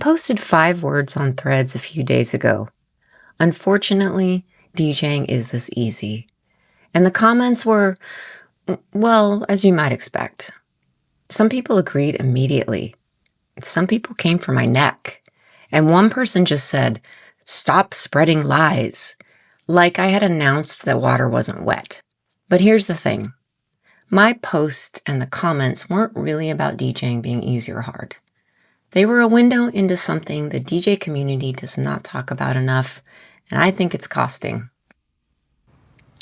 posted 5 words on Threads a few days ago. Unfortunately, DJing is this easy. And the comments were, well, as you might expect. Some people agreed immediately. Some people came for my neck. And one person just said, "Stop spreading lies," like I had announced that water wasn't wet. But here's the thing. My post and the comments weren't really about DJing being easy or hard. They were a window into something the DJ community does not talk about enough, and I think it's costing.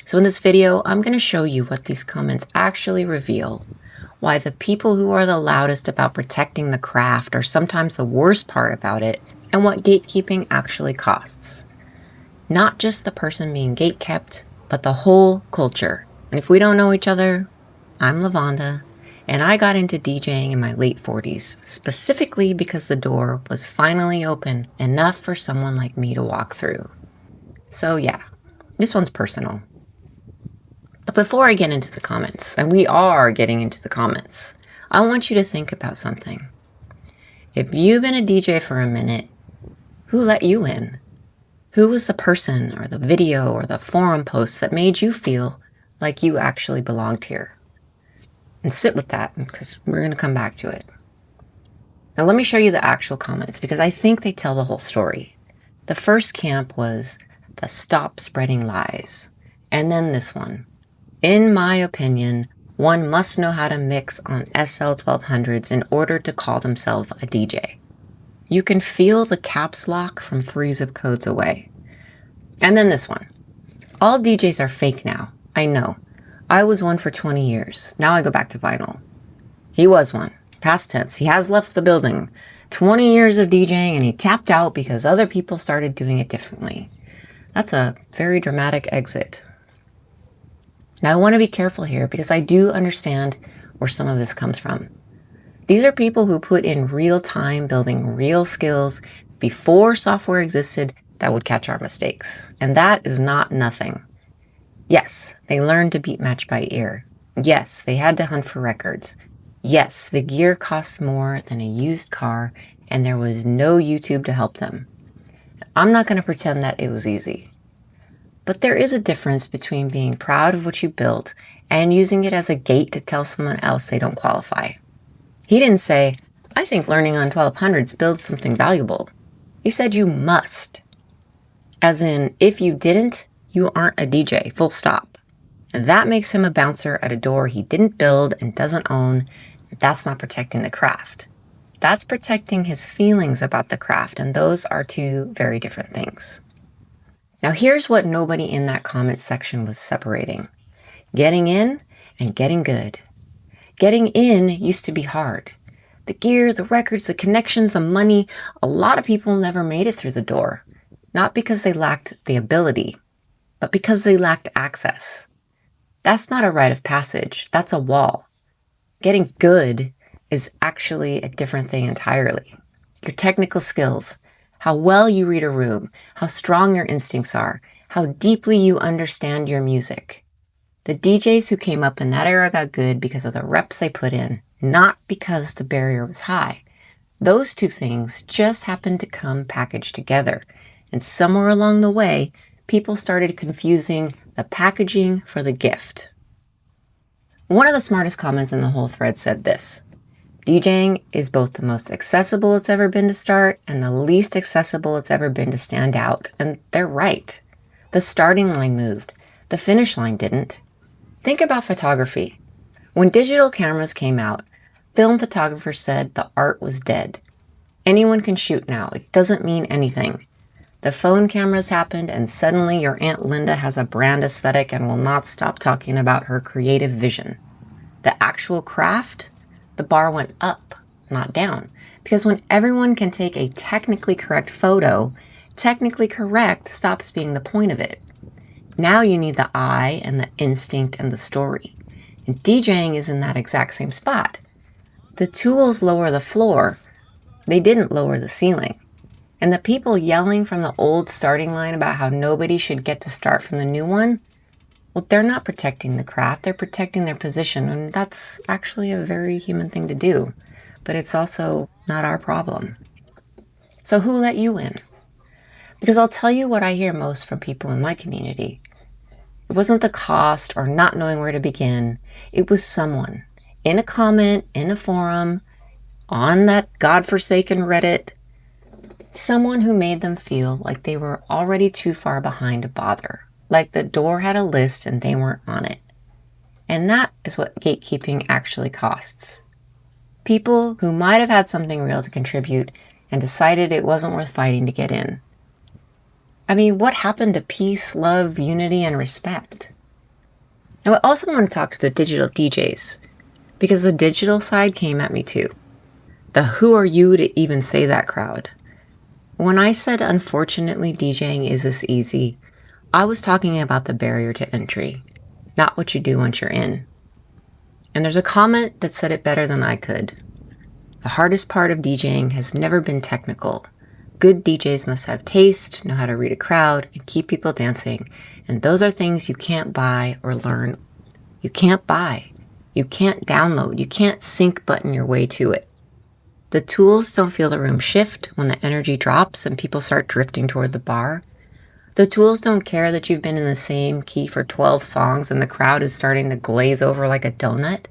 So in this video, I'm going to show you what these comments actually reveal, why the people who are the loudest about protecting the craft are sometimes the worst part about it, and what gatekeeping actually costs. Not just the person being gatekept, but the whole culture. And if we don't know each other, I'm Lavonda, and I got into DJing in my late 40s, specifically because the door was finally open enough for someone like me to walk through. So yeah, this one's personal. But before I get into the comments, and we are getting into the comments, I want you to think about something. If you've been a DJ for a minute, who let you in? Who was the person or the video or the forum post that made you feel like you actually belonged here? And sit with that, because we're going to come back to it. Now let me show you the actual comments, because I think they tell the whole story. The first camp was the "stop spreading lies." And then this one. "In my opinion, one must know how to mix on SL1200s in order to call themselves a DJ." You can feel the caps lock from 3 zip codes away. And then this one. "All DJs are fake now. I know. I was one for 20 years. Now I go back to vinyl." He was one. Past tense. He has left the building. 20 years of DJing, and he tapped out because other people started doing it differently. That's a very dramatic exit. Now I want to be careful here because I do understand where some of this comes from. These are people who put in real time building real skills before software existed that would catch our mistakes. And that is not nothing. Yes, they learned to beat match by ear. Yes, they had to hunt for records. Yes, the gear costs more than a used car, and there was no YouTube to help them. I'm not going to pretend that it was easy. But there is a difference between being proud of what you built and using it as a gate to tell someone else they don't qualify. He didn't say, "I think learning on 1200s builds something valuable." He said you must. As in, if you didn't, you aren't a DJ, full stop. And that makes him a bouncer at a door he didn't build and doesn't own. That's not protecting the craft. That's protecting his feelings about the craft, and those are 2 very different things. Now here's what nobody in that comment section was separating. Getting in and getting good. Getting in used to be hard. The gear, the records, the connections, the money, a lot of people never made it through the door. Not because they lacked the ability, but because they lacked access. That's not a rite of passage, that's a wall. Getting good is actually a different thing entirely. Your technical skills, how well you read a room, how strong your instincts are, how deeply you understand your music. The DJs who came up in that era got good because of the reps they put in, not because the barrier was high. Those 2 things just happened to come packaged together, and somewhere along the way, people started confusing the packaging for the gift. One of the smartest comments in the whole thread said this: "DJing is both the most accessible it's ever been to start and the least accessible it's ever been to stand out." And they're right. The starting line moved. The finish line didn't. Think about photography. When digital cameras came out, film photographers said the art was dead. Anyone can shoot now. It doesn't mean anything. The phone cameras happened, and suddenly your Aunt Linda has a brand aesthetic and will not stop talking about her creative vision. The actual craft, the bar went up, not down. Because when everyone can take a technically correct photo, technically correct stops being the point of it. Now you need the eye and the instinct and the story. And DJing is in that exact same spot. The tools lower the floor. They didn't lower the ceiling. And the people yelling from the old starting line about how nobody should get to start from the new one, well, they're not protecting the craft, they're protecting their position, and that's actually a very human thing to do. But it's also not our problem. So who let you in? Because I'll tell you what I hear most from people in my community. It wasn't the cost or not knowing where to begin. It was someone in a comment, in a forum, on that godforsaken Reddit, someone who made them feel like they were already too far behind to bother, like the door had a list and they weren't on it. And that is what gatekeeping actually costs. People who might have had something real to contribute and decided it wasn't worth fighting to get in. I mean, what happened to peace, love, unity, and respect? Now, I also want to talk to the digital DJs, because the digital side came at me too. The who are you to even say that crowd. When I said, unfortunately, DJing is this easy, I was talking about the barrier to entry, not what you do once you're in. And there's a comment that said it better than I could. The hardest part of DJing has never been technical. Good DJs must have taste, know how to read a crowd, and keep people dancing. And those are things you can't buy or learn. You can't buy. You can't download. You can't sync button your way to it. The tools don't feel the room shift when the energy drops and people start drifting toward the bar. The tools don't care that you've been in the same key for 12 songs and the crowd is starting to glaze over like a donut.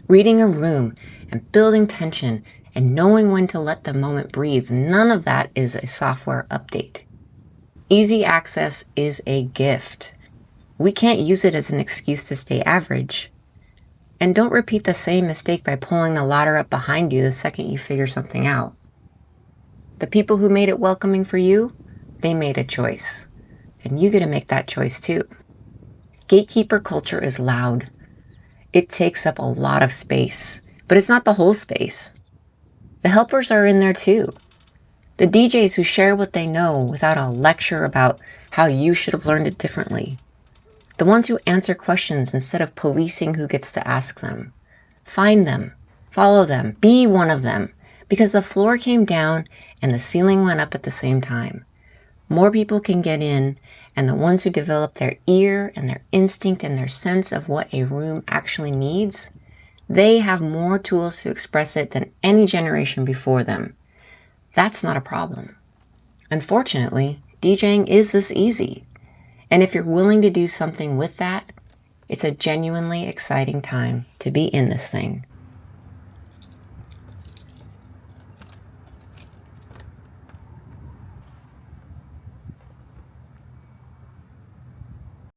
Reading a room and building tension and knowing when to let the moment breathe, none of that is a software update. Easy access is a gift. We can't use it as an excuse to stay average. And don't repeat the same mistake by pulling the ladder up behind you the second you figure something out. The people who made it welcoming for you, they made a choice. And you get to make that choice too. Gatekeeper culture is loud. It takes up a lot of space, but it's not the whole space. The helpers are in there too. The DJs who share what they know without a lecture about how you should have learned it differently. The ones who answer questions instead of policing who gets to ask them. Find them, follow them, be one of them, because the floor came down and the ceiling went up at the same time. More people can get in, and the ones who develop their ear and their instinct and their sense of what a room actually needs, they have more tools to express it than any generation before them. That's not a problem. Unfortunately, DJing is this easy. And if you're willing to do something with that, it's a genuinely exciting time to be in this thing.